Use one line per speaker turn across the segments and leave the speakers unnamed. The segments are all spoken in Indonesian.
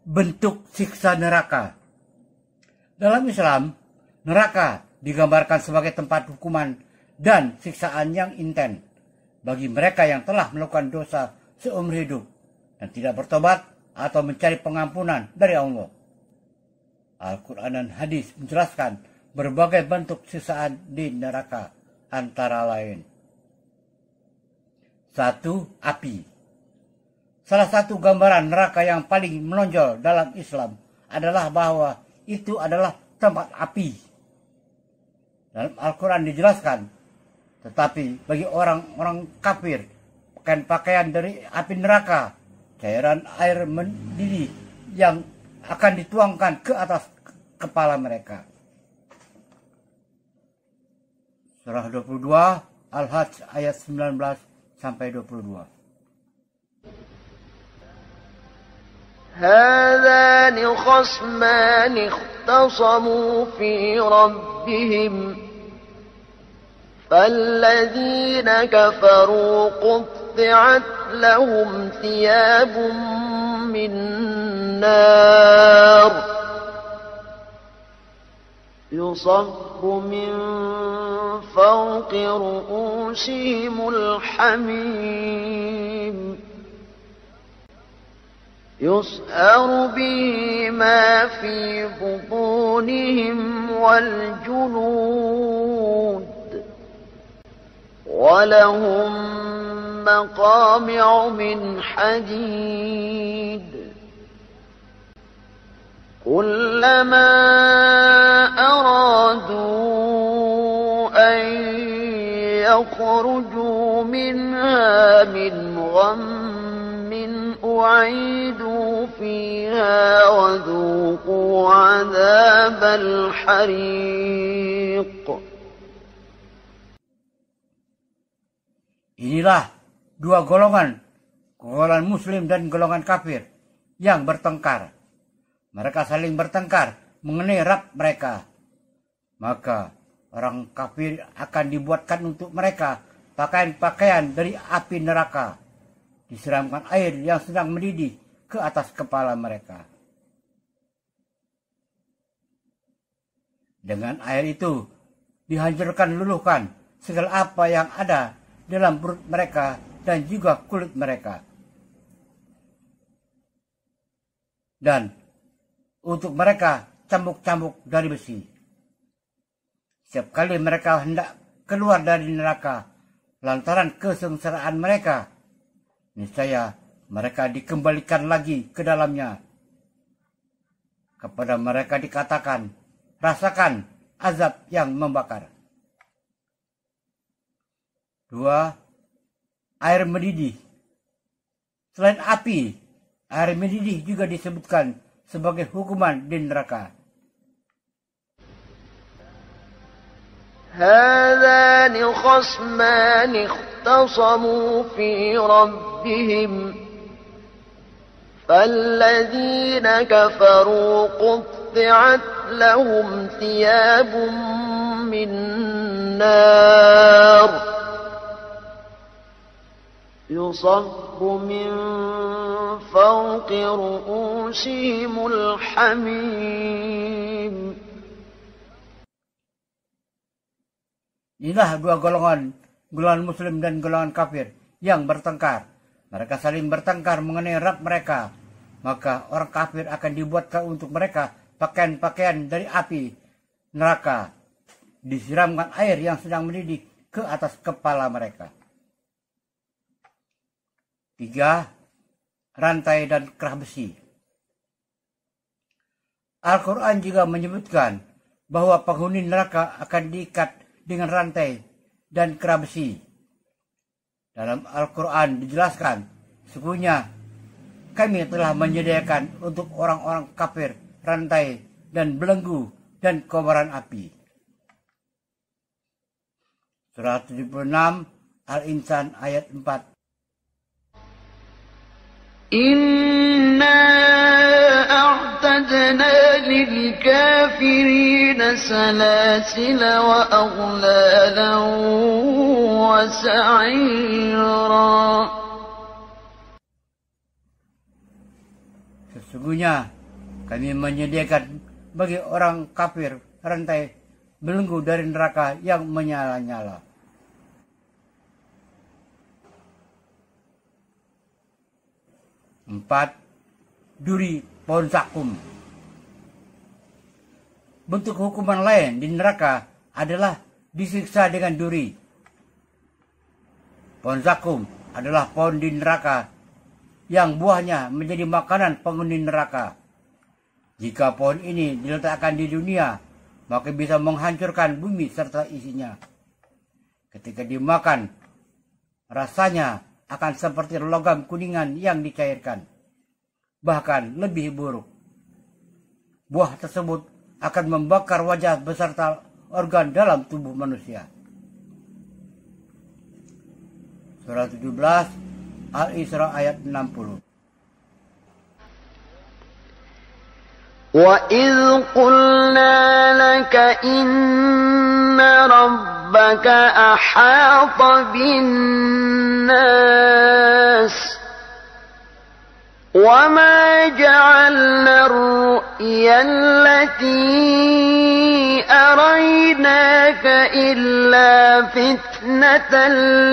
bentuk siksa neraka. Dalam Islam, neraka digambarkan sebagai tempat hukuman dan siksaan yang intens bagi mereka yang telah melakukan dosa seumur hidup dan tidak bertobat atau mencari pengampunan dari Allah. Al-Quran dan hadis menjelaskan berbagai bentuk siksaan di neraka, antara lain 1. Api. Salah satu gambaran neraka yang paling menonjol dalam Islam adalah bahwa itu adalah tempat api. Dalam Al-Quran dijelaskan, tetapi bagi orang-orang kafir, pakaian dari api neraka, cairan air mendidih yang akan dituangkan ke atas kepala mereka. Surah 22 Al-Hajj ayat 19 sampai 22.
هذان خصمان اختصموا في ربهم فالذين كفروا قطعت لهم ثياب من نار يصب من فوق رؤوسهم الحميم يسأر به ما في بطونهم والجلود ولهم مقامع من حديد كلما أرادوا أن يخرجوا منها من غم أعيدوا فيها وذوقوا عذاب الحريق.
Inilah dua golongan muslim dan golongan kafir yang bertengkar. Mereka saling bertengkar mengenai Rabb mereka. Maka orang kafir akan dibuatkan untuk mereka pakaian-pakaian dari api neraka. Disiramkan air yang sedang mendidih ke atas kepala mereka. Dengan air itu dihancurkan luluhkan segala apa yang ada dalam perut mereka dan juga kulit mereka. Dan untuk mereka cambuk-cambuk dari besi. Setiap kali mereka hendak keluar dari neraka lantaran kesengsaraan mereka, niscaya mereka dikembalikan lagi ke dalamnya. Kepada mereka dikatakan, rasakan azab yang membakar. 2. Air mendidih. Selain api, air mendidih juga disebutkan sebagai hukuman di neraka.
هذان خصمان اختصموا في ربهم فالذين كفروا قطعت لهم ثياب من نار يصب من فوق رؤوسهم الحميم.
Inilah dua golongan muslim dan golongan kafir yang bertengkar. Mereka saling bertengkar mengenai Rabb mereka. Maka orang kafir akan dibuatkan untuk mereka pakaian-pakaian dari api neraka. Disiramkan air yang sedang mendidih ke atas kepala mereka. 3. Rantai dan kerah besi. Al-Quran juga menyebutkan bahwa penghuni neraka akan diikat dengan rantai dan kerah besi. Dalam Al-Quran dijelaskan, sesungguhnya kami telah menyediakan untuk orang-orang kafir rantai dan belenggu dan kobaran api. Surah 76 Al-Insan ayat 4.
Inna a'tadna lil-kafirin salasila wa aghlalan wa sa'ira.
Sesungguhnya Kami menyediakan bagi orang kafir rantai belenggu dari neraka yang menyala-nyala. Empat, duri pohon zakum. Bentuk hukuman lain di neraka adalah disiksa dengan duri. Pohon zakum adalah pohon di neraka yang buahnya menjadi makanan penghuni neraka. Jika pohon ini diletakkan di dunia, maka bisa menghancurkan bumi serta isinya. Ketika dimakan, rasanya akan seperti logam kuningan yang dicairkan. Bahkan lebih buruk. Buah tersebut akan membakar wajah beserta organ dalam tubuh manusia. Surah 17 Al-Isra ayat 60.
وَإِذْ قُلْنَا لَكَ إِنَّ رَبَّكَ أَحَاطَ بِالنَّاسِ وَمَا جَعَلْنَا الرُّؤْيَا الَّتِي أَرَيْنَاكَ إِلَّا فِتْنَةً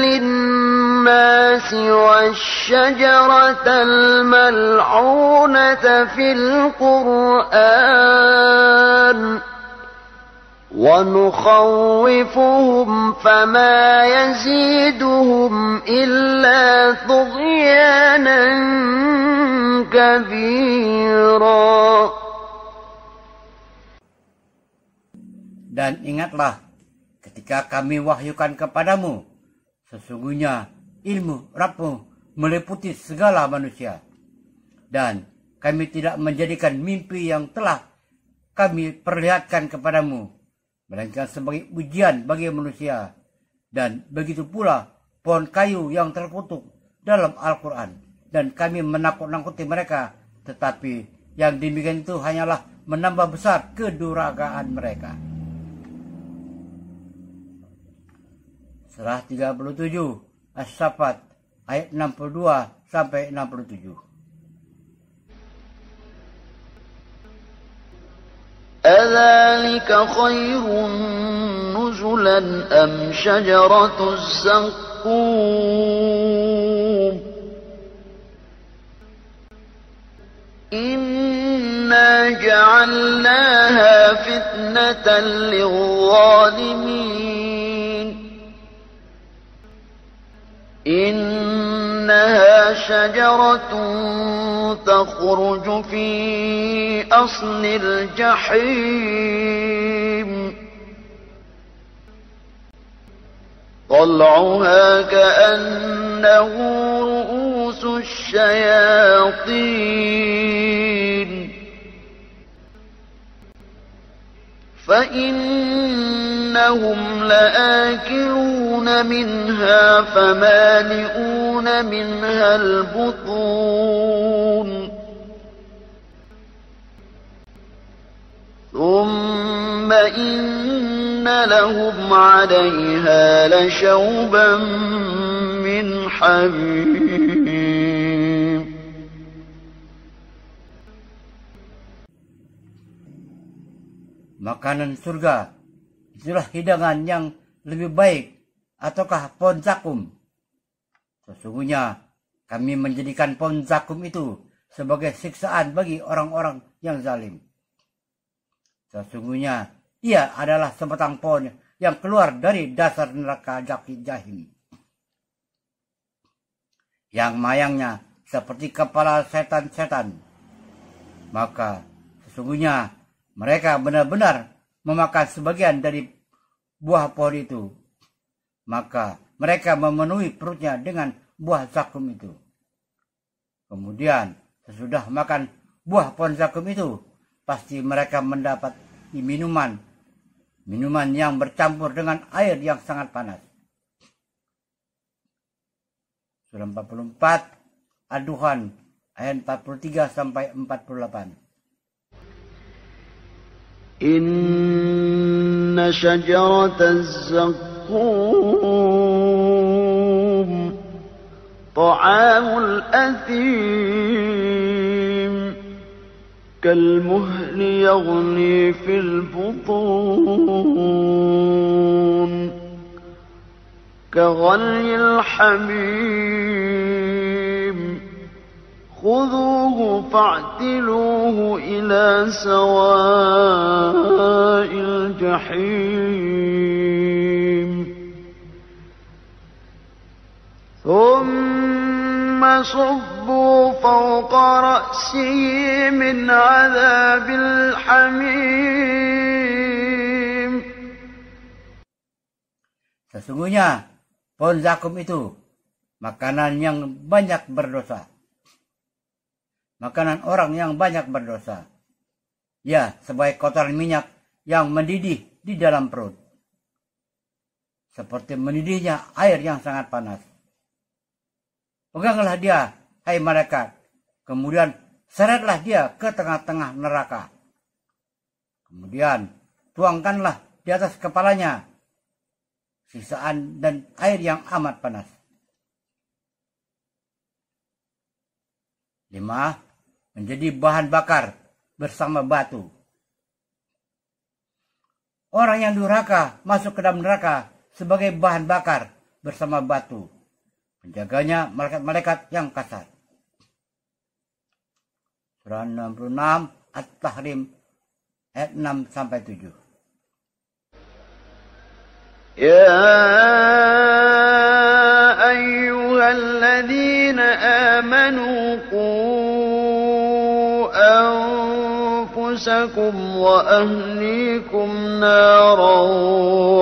لِلنَّاسِ وَالشَّجَرَةَ الْمَلْعُونَةَ فِي الْقُرْآنِ وَنُخَوِّفُهُمْ فَمَا يَزِيدُهُمْ إِلَّا طُغْيَانًا كَبِيرًا.
Dan ingatlah ketika kami wahyukan kepadamu, sesungguhnya ilmu Rabbmu meliputi segala manusia. Dan kami tidak menjadikan mimpi yang telah kami perlihatkan kepadamu, melainkan sebagai ujian bagi manusia. Dan begitu pula pohon kayu yang terkutuk dalam Al-Quran. Dan kami menakut-nakuti mereka, tetapi yang demikian itu hanyalah menambah besar kedurhakaan mereka. Surah 37 As-Saffat ayat 62 sampai 67.
أَذَلِكَ خَيْرٌ نُزُلًا أَمْ شَجَرَةُ الزَّقُّومِ إِنَّا جَعَلْنَاهَا فِتْنَةً لِلظَّالِمِينَ إِنَّهَا شَجَرَةٌ تَخْرُجُ فِي أَصْلِ الْجَحِيمِ طَلْعُهَا كَأَنَّهُ رُءُوسُ الشَّيَاطِينِ فَإِنَّهُمْ لَآكِلُونَ مِنْهَا فَمَالِئُونَ مِنْهَا الْبُطُونَ ثُمَّ إِنَّ لَهُمْ عَلَيْهَا لَشَوْبًا مِّنْ حَمِيمٍ.
Makanan surga itulah hidangan yang lebih baik, ataukah pohon zakum? Sesungguhnya kami menjadikan pohon zakum itu sebagai siksaan bagi orang-orang yang zalim. Sesungguhnya ia adalah sebatang pohon yang keluar dari dasar neraka jahim, yang mayangnya seperti kepala setan-setan. Maka sesungguhnya mereka benar-benar memakan sebagian dari buah pohon itu. Maka mereka memenuhi perutnya dengan buah zakum itu. Kemudian sesudah makan buah pohon zakum itu, pasti mereka mendapat minuman yang bercampur dengan air yang sangat panas. Surah 44 Ad-Duhan ayat 43 sampai 48.
إِنَّ شَجَرَةَ الزَّقُّومِ طَعَامُ الْأَثِيمِ كالمهل يغلي في البطون كغلي الحميم خذوه فاعتلوه إلى سواء الجحيم ثم صبوا فوق رأسه من عذاب الحميم.
Sesungguhnya pohon zakum itu makanan yang banyak berdosa. Makanan orang yang banyak berdosa. Ya, sebagai kotoran minyak yang mendidih di dalam perut. Seperti mendidihnya air yang sangat panas. Peganglah dia, hai malaikat. Kemudian seretlah dia ke tengah-tengah neraka. Kemudian tuangkanlah di atas kepalanya sisaan dan air yang amat panas. 5. Menjadi bahan bakar bersama batu. Orang yang durhaka masuk ke dalam neraka sebagai bahan bakar bersama batu. Penjaganya malaikat-malaikat yang kasar. Surah 66 At-Tahrim ayat 6-7.
يا أيها الذين آمنوا قوا أنفسكم وأهليكم نارا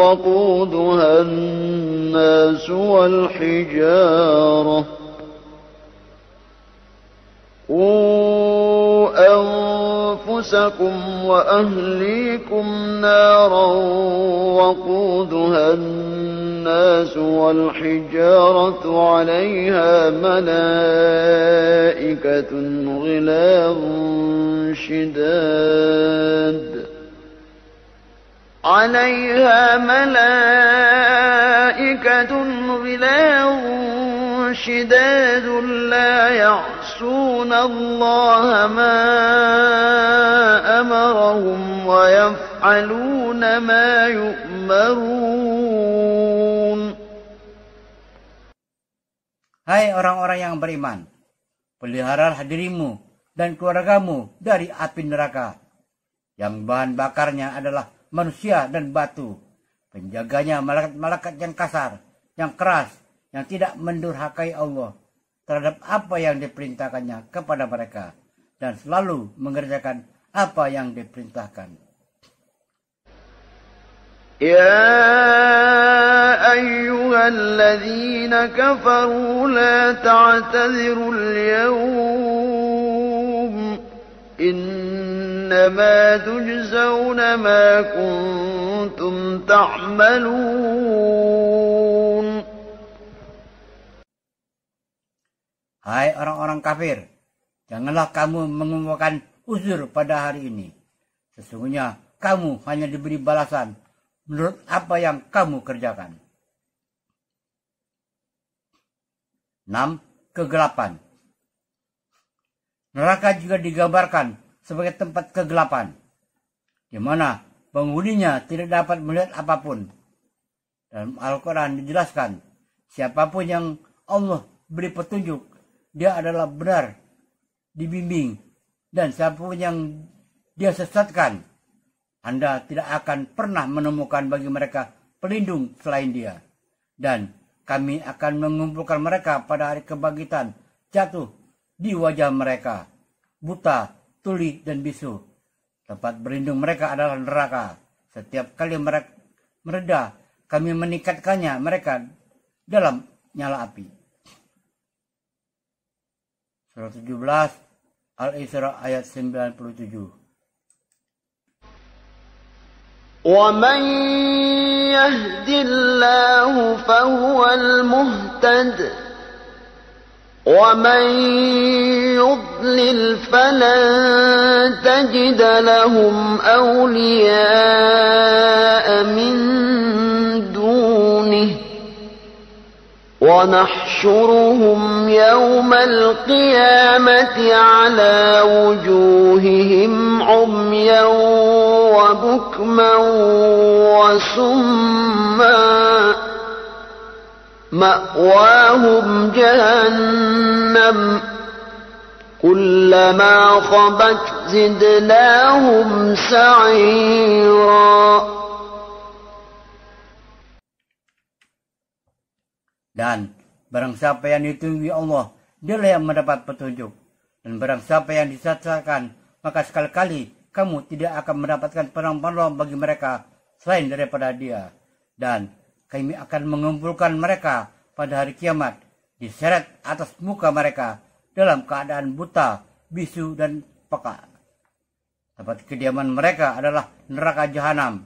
وقودها الناس والحجارة أنفسكم وأهليكم نارا وقودها الناس والحجارة عليها ملائكة غلاظ شداد شداد لا يعصون الله ما أمرهم ويفعلون ما يؤمرون.
Hai orang-orang yang beriman, peliharalah dirimu dan keluargamu dari api neraka, yang bahan bakarnya adalah manusia dan batu. Penjaganya malaikat-malaikat yang kasar, yang keras, yang tidak mendurhakai Allah terhadap apa yang diperintahkannya kepada mereka, dan selalu mengerjakan apa yang diperintahkan.
يا أيها الذين كفروا لا تعتذروا اليوم إنما تجزون ما كنتم تعملون.
Hai orang-orang kafir, janganlah kamu mengumpulkan uzur pada hari ini. Sesungguhnya kamu hanya diberi balasan menurut apa yang kamu kerjakan. 6. Kegelapan. Neraka juga digambarkan sebagai tempat kegelapan, di mana penghuninya tidak dapat melihat apapun. Dalam Al-Quran dijelaskan, siapapun yang Allah beri petunjuk, dia adalah benar dibimbing, dan siapapun yang dia sesatkan, Anda tidak akan pernah menemukan bagi mereka pelindung selain dia. Dan kami akan mengumpulkan mereka pada hari kebangkitan, jatuh di wajah mereka, buta, tuli, dan bisu. Tempat berlindung mereka adalah neraka. Setiap kali mereka mereda, kami meningkatkannya mereka dalam nyala api. Surah 17 Al-Isra ayat 97.
ومن يهد الله فهو المهتد ومن يضلل فلن تجد لهم أولياء من دونه ونحشرهم يوم القيامة على وجوههم عميا وبكما وصما مأواهم جهنم كلما خبت زدناهم سعيرا.
Dan barang siapa yang ditunggu Allah, dialah yang mendapat petunjuk. Dan barang siapa yang disesatkan, maka sekali-kali kamu tidak akan mendapatkan penolong bagi mereka selain daripada Dia. Dan kami akan mengumpulkan mereka pada hari kiamat, diseret atas muka mereka dalam keadaan buta, bisu, dan peka. Tempat kediaman mereka adalah neraka jahanam.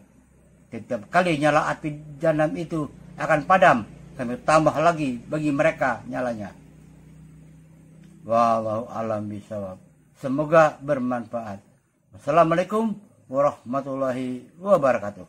Setiap kali nyala api jahanam itu akan padam, kami tambah lagi bagi mereka nyalanya. Wallahu a'lam bishawab. Semoga bermanfaat. Wassalamualaikum warahmatullahi wabarakatuh.